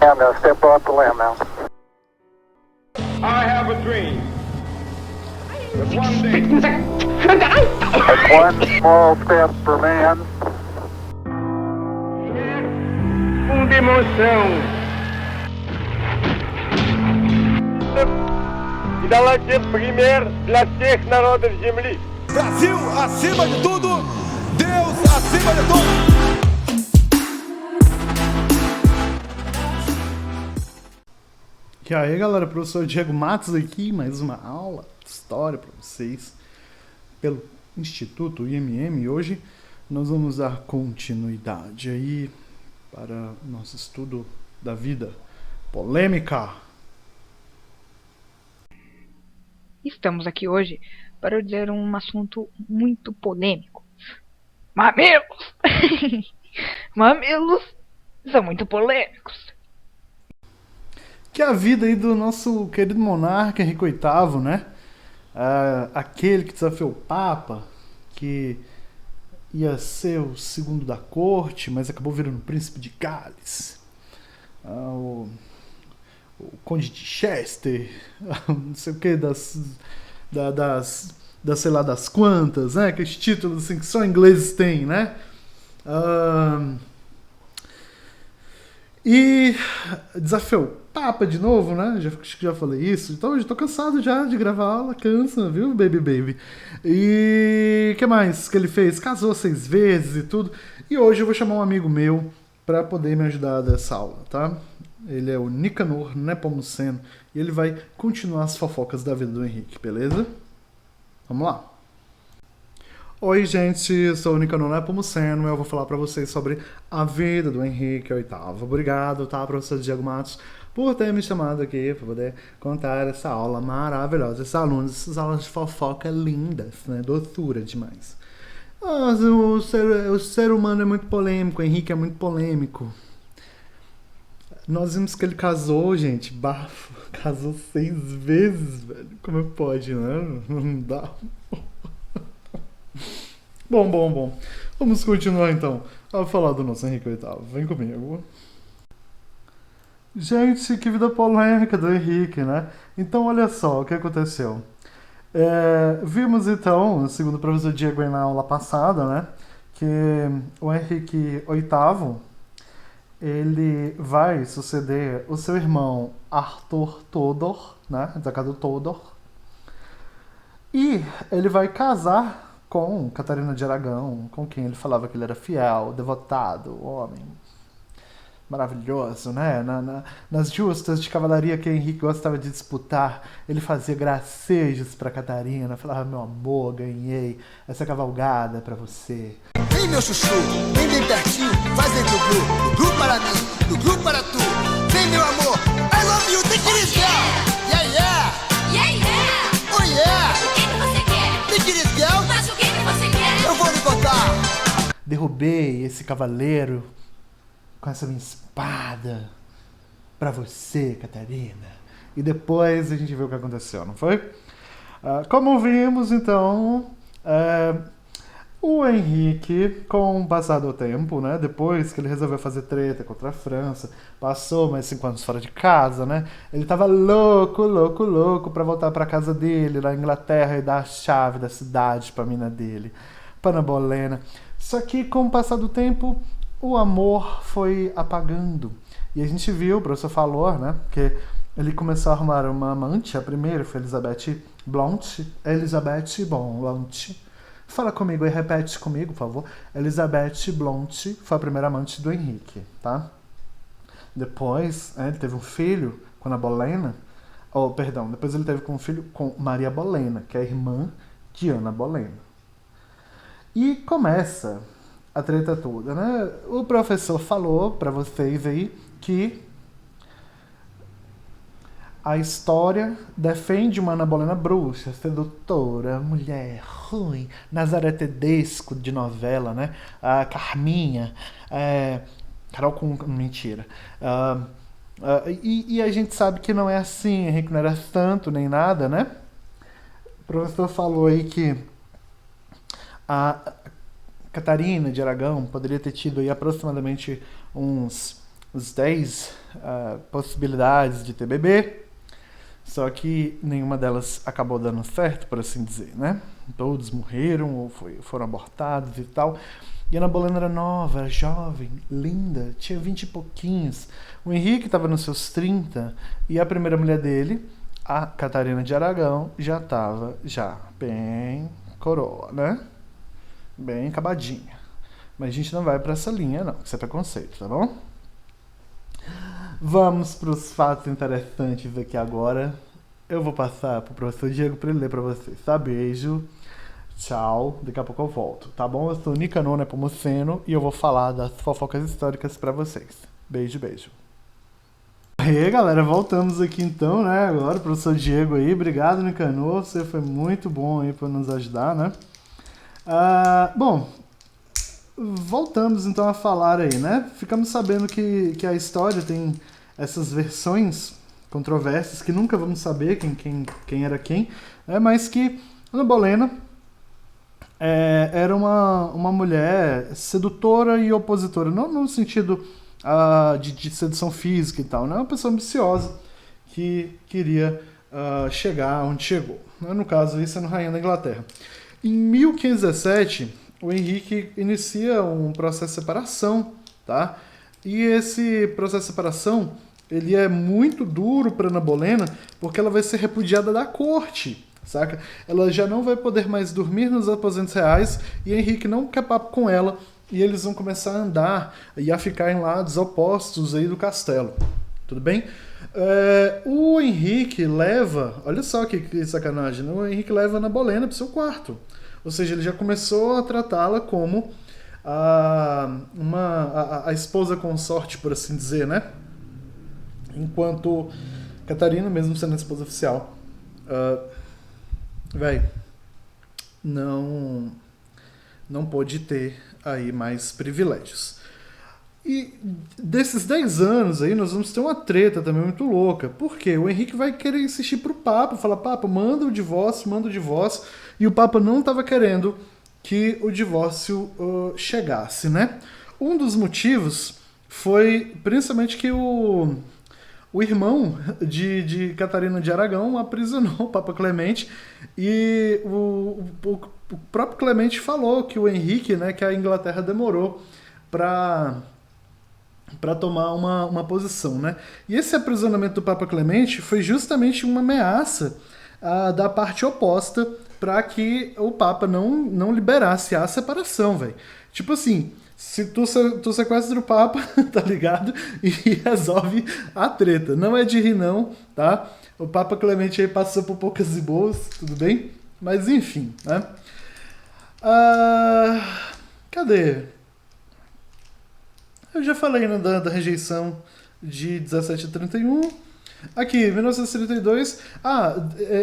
I'm going to step off the limb now. I have a dream that one day That's one small step for man. emoção и давайте пример для всех народов земли. Brasil acima de tudo, Deus acima de tudo. E aí galera, professor Diego Matos aqui, mais uma aula de história para vocês pelo Instituto IMM. E hoje nós vamos dar continuidade aí para o nosso estudo da vida polêmica. Estamos aqui hoje para dizer um assunto muito polêmico. Mamilos! Mamilos são muito polêmicos. Que é a vida aí do nosso querido monarca Henrique VIII, né? Aquele que desafiou o Papa, que ia ser o segundo da corte, mas acabou virando príncipe de Gales. O Conde de Chester, não sei o que, das sei lá das quantas, né? Aqueles títulos assim, que só ingleses têm, né? E desafiou o Papa de novo, né? Já falei isso. Então eu já tô cansado já de gravar aula. Cansa, viu, baby? E o que mais que ele fez? Casou 6 vezes e tudo. E hoje eu vou chamar um amigo meu para poder me ajudar dessa aula, tá? Ele é o Nicanor Nepomuceno. E ele vai continuar as fofocas da vida do Henrique, beleza? Vamos lá. Oi, gente, eu sou o Nicanor Nepomuceno e eu vou falar para vocês sobre a vida do Henrique VIII. Obrigado, tá, professor Diego Matos, por ter me chamado aqui para poder contar essa aula maravilhosa. Esses alunos, essas aulas de fofoca lindas, né? Doçura demais. O ser humano é muito polêmico, o Henrique é muito polêmico. Nós vimos que ele casou, gente, bafo. Casou 6 vezes, velho. Como pode, né? Não dá. Bom. Vamos continuar então a falar do nosso Henrique VIII. Vem comigo. Gente, que vida polêmica do Henrique, né? Então, olha só o que aconteceu. Vimos então, segundo o professor Diego na aula passada, né? Que o Henrique VIII, ele vai suceder o seu irmão Arthur Todor, né? Da casa do Todor. E ele vai casar com Catarina de Aragão, com quem ele falava que ele era fiel, devotado, homem maravilhoso, né? Nas justas de cavalaria que Henrique gostava de disputar, ele fazia gracejos para Catarina, falava: meu amor, ganhei essa cavalgada para você. Vem, meu chuchu, vem bem pertinho, faz dentro do grupo para mim, do grupo para tu. Vem, meu amor, I love you, take it easy, yeah, yeah. Yeah, yeah! Oh, yeah. O que você quer? Take it easy, girl. Mas o que você quer? Eu vou lhe contar. Derrubei esse cavaleiro com essa minha espada pra você, Catarina. E depois a gente viu o que aconteceu, não foi? Como vimos, então, o Henrique, com o passar do tempo, né, depois que ele resolveu fazer treta contra a França, passou mais 5 anos fora de casa, né, ele tava louco pra voltar pra casa dele, na Inglaterra, e dar a chave da cidade pra mina dele, Ana Bolena. Só que, com o passar do tempo, o amor foi apagando. E a gente viu, o professor falou, né, que ele começou a arrumar uma amante. A primeira foi Elizabeth Blount. Fala comigo e repete comigo, por favor. Elizabeth Blount foi a primeira amante do Henrique, tá? Depois, ele teve um filho com Ana Bolena. Depois ele teve um filho com Maria Bolena, que é a irmã de Ana Bolena. E começa a treta toda, né? O professor falou pra vocês aí que a história defende uma Ana Bolena bruxa, sedutora, mulher ruim, Nazaré Tedesco de novela, né? A Carminha, Carol com... mentira. E a gente sabe que não é assim, Henrique não era santo nem nada, né? O professor falou aí que a Catarina de Aragão poderia ter tido aí aproximadamente uns os 10 possibilidades de ter bebê, só que nenhuma delas acabou dando certo, por assim dizer, né? Todos morreram ou foram abortados e tal. E a Ana Bolena era nova, era jovem, linda, tinha 20 e pouquinhos. O Henrique estava nos seus 30 e a primeira mulher dele, a Catarina de Aragão, já estava bem coroa, né? Bem acabadinha. Mas a gente não vai para essa linha, não. Isso é preconceito, tá bom? Vamos para os fatos interessantes aqui agora. Eu vou passar pro professor Diego para ele ler para vocês, tá? Beijo. Tchau. Daqui a pouco eu volto, tá bom? Eu sou Nicanor Nepomuceno e eu vou falar das fofocas históricas para vocês. Beijo, beijo. E aí, galera, voltamos aqui então, né? Agora, o professor Diego aí. Obrigado, Nicanor. Você foi muito bom aí para nos ajudar, né? Bom, voltamos então a falar aí, né? Ficamos sabendo que a história tem essas versões controversas que nunca vamos saber quem era quem, né? Mas que Ana Bolena era uma mulher sedutora e opositora, não no sentido de sedução física e tal, né? Uma pessoa ambiciosa que queria chegar onde chegou, né? No caso, isso é no Rainha da Inglaterra. Em 1517, o Henrique inicia um processo de separação, tá? E esse processo de separação, ele é muito duro para Ana Bolena, porque ela vai ser repudiada da corte, saca? Ela já não vai poder mais dormir nos aposentos reais e Henrique não quer papo com ela e eles vão começar a andar e a ficar em lados opostos aí do castelo. Tudo bem? O Henrique leva... Olha só que sacanagem, né? O Henrique leva Ana Bolena para o seu quarto. Ou seja, ele já começou a tratá-la como a esposa consorte, por assim dizer, né? Enquanto Catarina, mesmo sendo a esposa oficial, não pôde ter aí mais privilégios. E desses 10 anos aí, nós vamos ter uma treta também muito louca. Por quê? O Henrique vai querer insistir pro Papa, falar, Papa, manda o divórcio. E o Papa não estava querendo que o divórcio chegasse, né? Um dos motivos foi principalmente que o irmão de Catarina de Aragão aprisionou o Papa Clemente e o próprio Clemente falou que o Henrique, né, que a Inglaterra demorou para tomar uma posição, né? E esse aprisionamento do Papa Clemente foi justamente uma ameaça da parte oposta para que o Papa não liberasse a separação, velho. Tipo assim, se tu sequestra o Papa, tá ligado? E resolve a treta. Não é de rir não, tá? O Papa Clemente aí passou por poucas e boas, tudo bem? Mas enfim, né? Cadê? Eu já falei, né, da rejeição de 17 a 31. Aqui, 1932.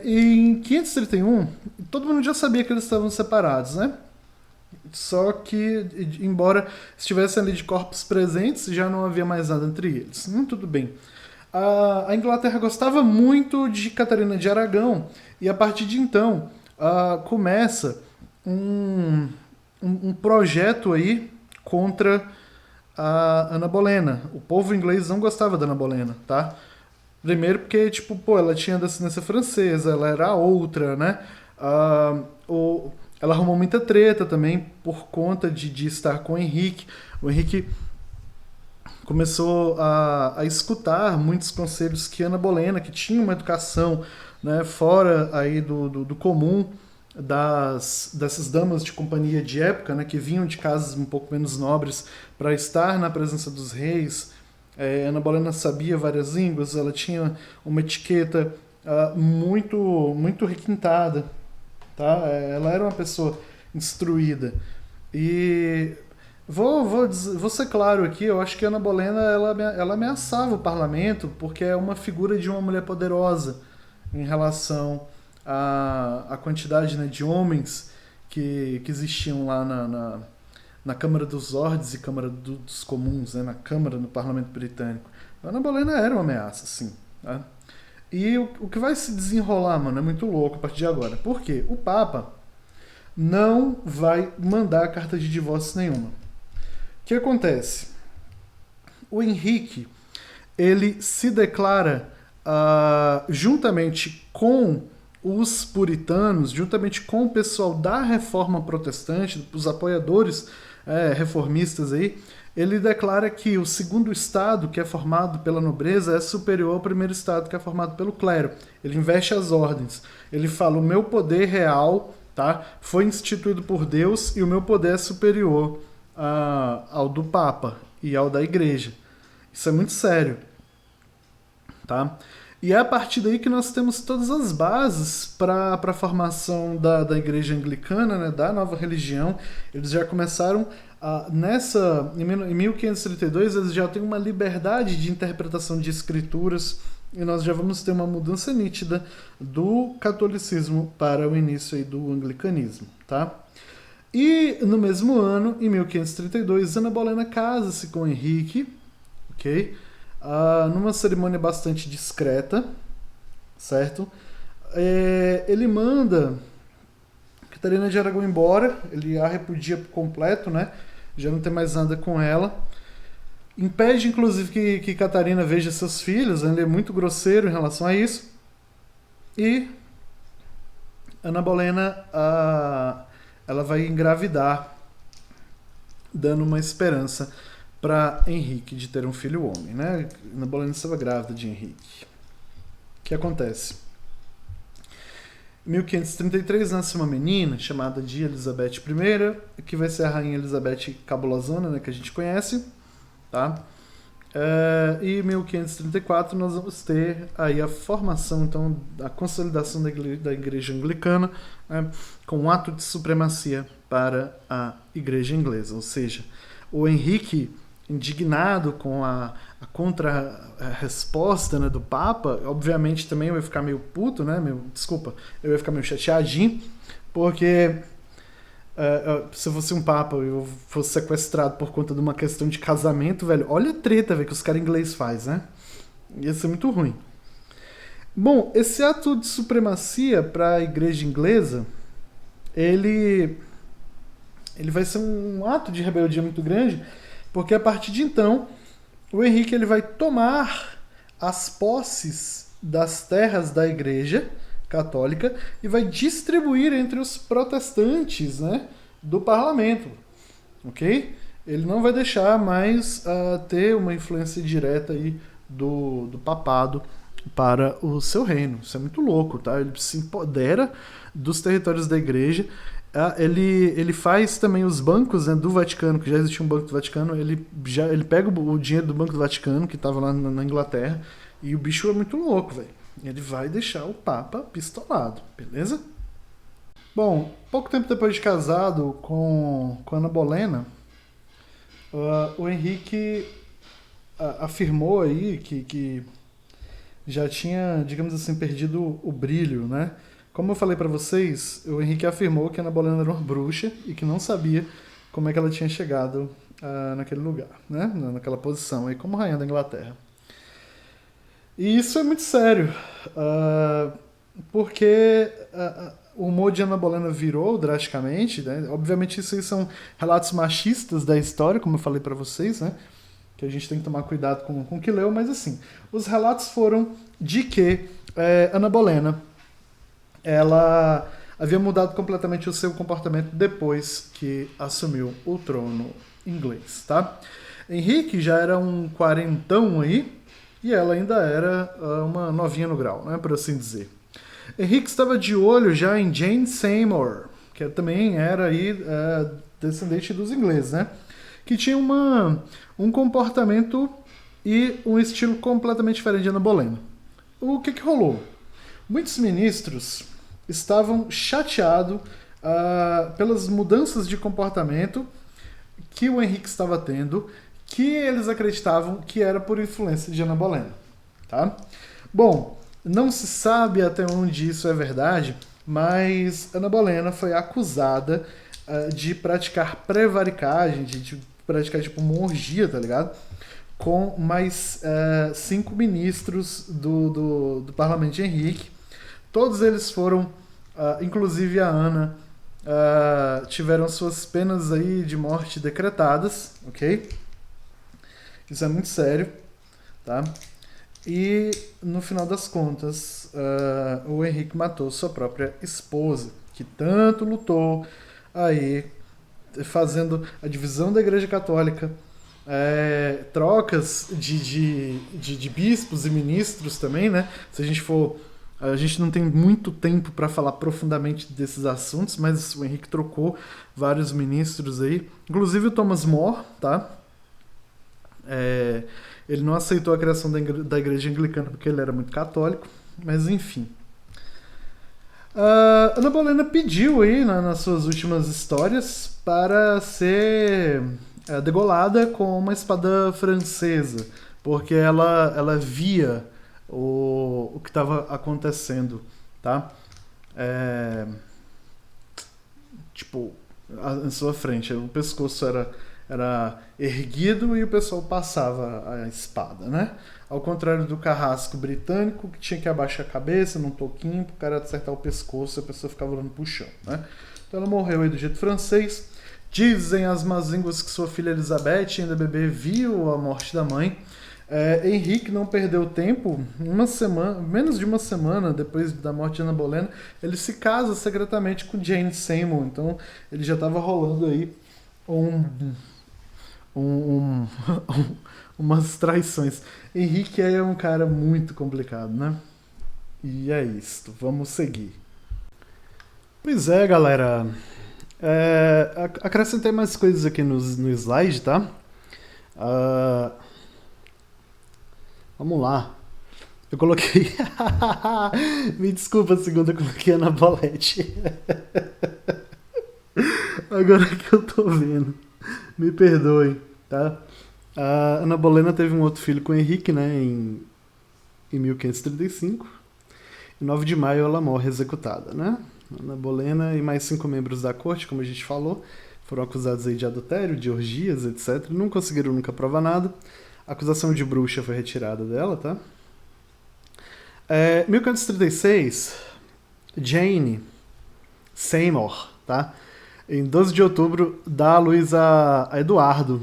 Em 531, todo mundo já sabia que eles estavam separados, né? Só que, embora estivessem ali de corpos presentes, já não havia mais nada entre eles. Tudo bem. A Inglaterra gostava muito de Catarina de Aragão, e a partir de então começa um projeto aí contra a Ana Bolena. O povo inglês não gostava da Ana Bolena, tá? Primeiro porque, ela tinha descendência francesa, ela era outra, né? Ela arrumou muita treta também por conta de estar com o Henrique. O Henrique começou a escutar muitos conselhos que Ana Bolena, que tinha uma educação, né, fora aí do comum dessas damas de companhia de época, né, que vinham de casas um pouco menos nobres para estar na presença dos reis. Ana Bolena sabia várias línguas, ela tinha uma etiqueta muito, muito requintada, tá? Ela era uma pessoa instruída. E vou ser claro aqui, eu acho que Ana Bolena ela ameaçava o parlamento porque é uma figura de uma mulher poderosa em relação à quantidade, né, de homens que existiam lá na Câmara dos Lordes e Câmara dos Comuns, né, na Câmara, no Parlamento Britânico. A Ana Bolena era uma ameaça, sim. Tá? E o que vai se desenrolar, mano, é muito louco a partir de agora. Por quê? O Papa não vai mandar carta de divórcio nenhuma. O que acontece? o Henrique, ele se declara juntamente com os puritanos, juntamente com o pessoal da Reforma Protestante, os apoiadores reformistas aí, ele declara que o segundo estado, que é formado pela nobreza, é superior ao primeiro estado, que é formado pelo clero. Ele inverte as ordens. Ele fala, o meu poder real, tá, foi instituído por Deus e o meu poder é superior ao do Papa e ao da Igreja. Isso é muito sério. Tá? E é a partir daí que nós temos todas as bases para a formação da Igreja Anglicana, né, da nova religião. Eles já começaram em 1532, eles já têm uma liberdade de interpretação de escrituras e nós já vamos ter uma mudança nítida do catolicismo para o início aí do anglicanismo. Tá? E no mesmo ano, em 1532, Ana Bolena casa-se com Henrique, ok? Numa cerimônia bastante discreta, certo? Ele manda Catarina de Aragão embora, ele a repudia por completo, né? Já não tem mais nada com ela. Impede, inclusive, que Catarina veja seus filhos, ele é muito grosseiro em relação a isso. E Ana Bolena, ela vai engravidar, dando uma esperança para Henrique de ter um filho homem, né? Ana Bolena estava grávida de Henrique. O que acontece? Em 1533 nasce uma menina chamada de Elizabeth I, que vai ser a rainha Elizabeth Cabulosona, né, que a gente conhece, tá? E em 1534 nós vamos ter aí a formação, então, a consolidação da Igreja Anglicana, né, com um ato de supremacia para a Igreja Inglesa, ou seja, o Henrique, indignado com a contra-resposta, né, do Papa, obviamente também eu ia ficar meio puto, né, eu ia ficar meio chateadinho, porque se eu fosse um Papa e eu fosse sequestrado por conta de uma questão de casamento, velho, olha a treta, velho, que os caras ingleses fazem, né? Ia ser muito ruim. Bom, esse ato de supremacia para a Igreja Inglesa, ele vai ser um ato de rebeldia muito grande, porque a partir de então, o Henrique ele vai tomar as posses das terras da Igreja Católica e vai distribuir entre os protestantes, né, do parlamento, ok? Ele não vai deixar mais ter uma influência direta aí do papado para o seu reino. Isso é muito louco, tá? Ele se empodera dos territórios da Igreja. Ele faz também os bancos, né, do Vaticano, que já existia um Banco do Vaticano, ele pega o dinheiro do Banco do Vaticano, que estava lá na Inglaterra, e o bicho é muito louco, velho. Ele vai deixar o Papa pistolado, beleza? Bom, pouco tempo depois de casado com Ana Bolena, o Henrique afirmou aí que já tinha, digamos assim, perdido o brilho, né? Como eu falei pra vocês, o Henrique afirmou que Ana Bolena era uma bruxa e que não sabia como é que ela tinha chegado naquele lugar, né? Naquela posição aí como rainha da Inglaterra. E isso é muito sério, porque o humor de Ana Bolena virou drasticamente, né? Obviamente isso aí são relatos machistas da história, como eu falei pra vocês, né? Que a gente tem que tomar cuidado com o que leu, mas assim, os relatos foram de que Ana Bolena ela havia mudado completamente o seu comportamento depois que assumiu o trono inglês, tá? Henrique já era um quarentão aí, e ela ainda era uma novinha no grau, né, por assim dizer. Henrique estava de olho já em Jane Seymour, que também era aí descendente dos ingleses, né? Que tinha um comportamento e um estilo completamente diferente de Ana Bolena. O que rolou? Muitos ministros estavam chateados pelas mudanças de comportamento que o Henrique estava tendo, que eles acreditavam que era por influência de Ana Bolena, tá? Bom, não se sabe até onde isso é verdade, mas Ana Bolena foi acusada de praticar prevaricagem, de praticar tipo uma orgia, tá ligado? Com mais 5 ministros do parlamento de Henrique. Todos eles foram, inclusive a Ana, tiveram suas penas aí de morte decretadas, ok? Isso é muito sério, tá? E no final das contas, o Henrique matou sua própria esposa, que tanto lutou aí, fazendo a divisão da Igreja Católica, trocas de bispos e ministros também, né? Se a gente for... A gente não tem muito tempo para falar profundamente desses assuntos, mas o Henrique trocou vários ministros aí, inclusive o Thomas More, tá? Ele não aceitou a criação da igreja anglicana porque ele era muito católico, mas enfim. Ana Bolena pediu aí nas suas últimas histórias para ser degolada com uma espada francesa, porque ela via o que estava acontecendo, tá? Tipo, em sua frente, o pescoço era erguido e o pessoal passava a espada, né? Ao contrário do carrasco britânico, que tinha que abaixar a cabeça num toquinho pro cara acertar o pescoço e a pessoa ficava olhando pro chão, né? Então ela morreu aí do jeito francês. Dizem as más línguas que sua filha Elizabeth, ainda bebê, viu a morte da mãe. Henrique não perdeu tempo, menos de uma semana depois da morte de Ana Bolena, ele se casa secretamente com Jane Seymour, então ele já estava rolando aí umas traições. Henrique é um cara muito complicado, né? E é isso, vamos seguir. Pois é, galera, acrescentei mais coisas aqui no slide, tá? Vamos lá. Eu coloquei... Me desculpa, segunda, eu coloquei Ana Bolete. Agora que eu tô vendo. Me perdoem, tá? A Ana Bolena teve um outro filho com o Henrique, né? Em 1535. Em 9 de maio ela morre executada, né? Ana Bolena e mais 5 membros da corte, como a gente falou, foram acusados aí de adultério, de orgias, etc. Não conseguiram nunca provar nada. A acusação de bruxa foi retirada dela, tá? 1536, Jane Seymour, tá? Em 12 de outubro, dá a luz a Eduardo.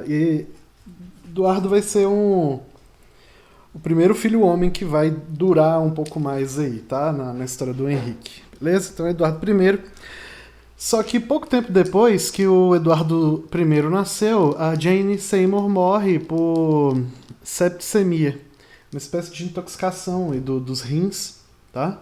E Eduardo vai ser o primeiro filho homem que vai durar um pouco mais aí, tá? Na história do Henrique. Beleza? Então, Eduardo I. Só que pouco tempo depois que o Eduardo I nasceu, a Jane Seymour morre por septicemia, uma espécie de intoxicação aí dos rins, tá?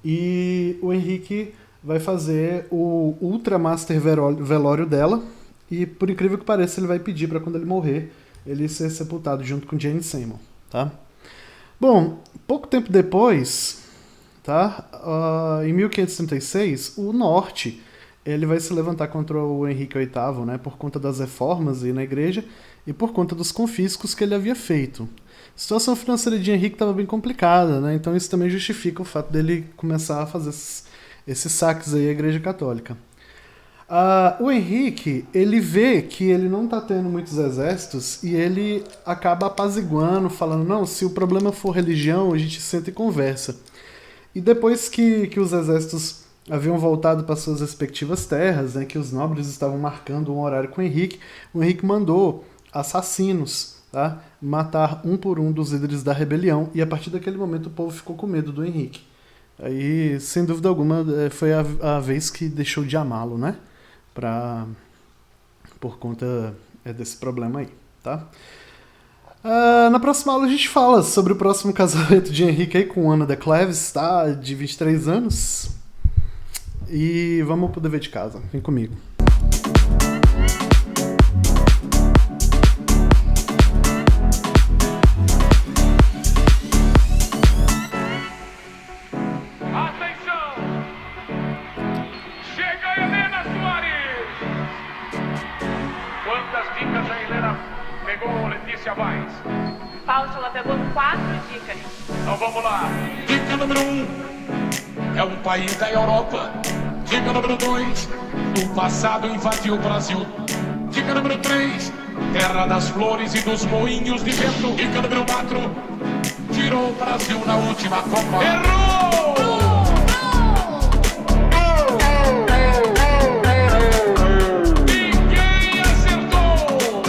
E o Henrique vai fazer o Ultra Master velório dela, e por incrível que pareça ele vai pedir para quando ele morrer, ele ser sepultado junto com Jane Seymour, tá? Bom, pouco tempo depois, tá? Em 1536, o Norte ele vai se levantar contra o Henrique VIII, né? Por conta das reformas aí na igreja e por conta dos confiscos que ele havia feito. A situação financeira de Henrique estava bem complicada, né? Então isso também justifica o fato dele começar a fazer esses saques aí à Igreja Católica. O Henrique, ele vê que ele não está tendo muitos exércitos e ele acaba apaziguando, falando, não, se o problema for religião, a gente senta e conversa. E depois que os exércitos haviam voltado para suas respectivas terras, né, que os nobres estavam marcando um horário com o Henrique mandou assassinos, tá, matar um por um dos líderes da rebelião, e a partir daquele momento o povo ficou com medo do Henrique. Aí, sem dúvida alguma, foi a vez que deixou de amá-lo, né? Por conta desse problema aí, tá? Na próxima aula a gente fala sobre o próximo casamento de Henrique aí com Ana de Cleves, tá? De 23 anos. E vamos pro dever de casa. Vem comigo. Fáustula pegou 4 dicas. Então vamos lá. Dica número 1. É um país da Europa. Dica número 2. O passado invadiu o Brasil. Dica número 3. Terra das flores e dos moinhos de vento. Dica número 4. Tirou o Brasil na última Copa. Errou! Ninguém acertou!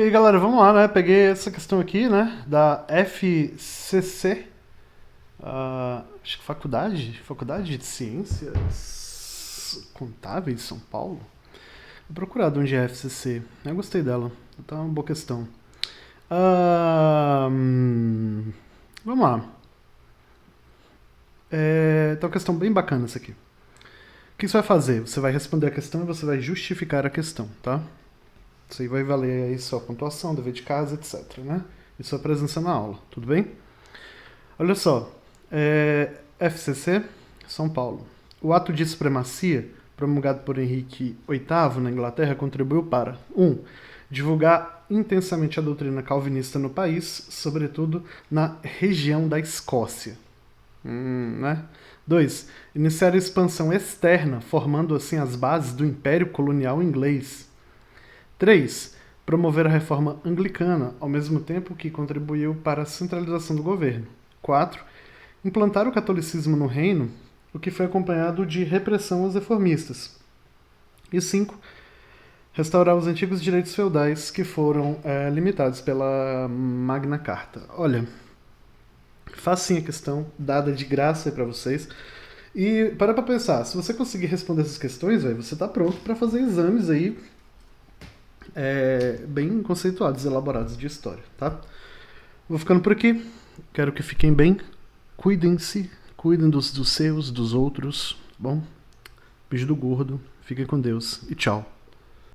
E aí, galera, vamos lá, né? Peguei essa questão aqui, né? Da FCC. Acho que Faculdade de Ciências Contábeis, São Paulo. Vou procurar de onde é a FCC. Eu gostei dela. Tá uma boa questão. Vamos lá. Tá uma questão bem bacana essa aqui. O que você vai fazer? Você vai responder a questão e você vai justificar a questão, tá? Isso aí vai valer aí sua pontuação, dever de casa, etc, né? E sua presença na aula, tudo bem? Olha só. FCC, São Paulo. O ato de supremacia, promulgado por Henrique VIII na Inglaterra, contribuiu para 1. Divulgar intensamente a doutrina calvinista no país, sobretudo na região da Escócia. Né? 2. Iniciar a expansão externa, formando assim as bases do Império Colonial Inglês. 3. Promover a reforma anglicana, ao mesmo tempo que contribuiu para a centralização do governo. 4. Implantar o catolicismo no reino, o que foi acompanhado de repressão aos reformistas. E 5. Restaurar os antigos direitos feudais que foram limitados pela Magna Carta. Olha, facinha a questão, dada de graça aí pra vocês. E para pra pensar, se você conseguir responder essas questões, você tá pronto para fazer exames aí bem conceituados, elaborados de história, tá? Vou ficando por aqui. Quero que fiquem bem. Cuidem-se, cuidem dos seus, dos outros, bom? Beijo do gordo, fiquem com Deus e tchau.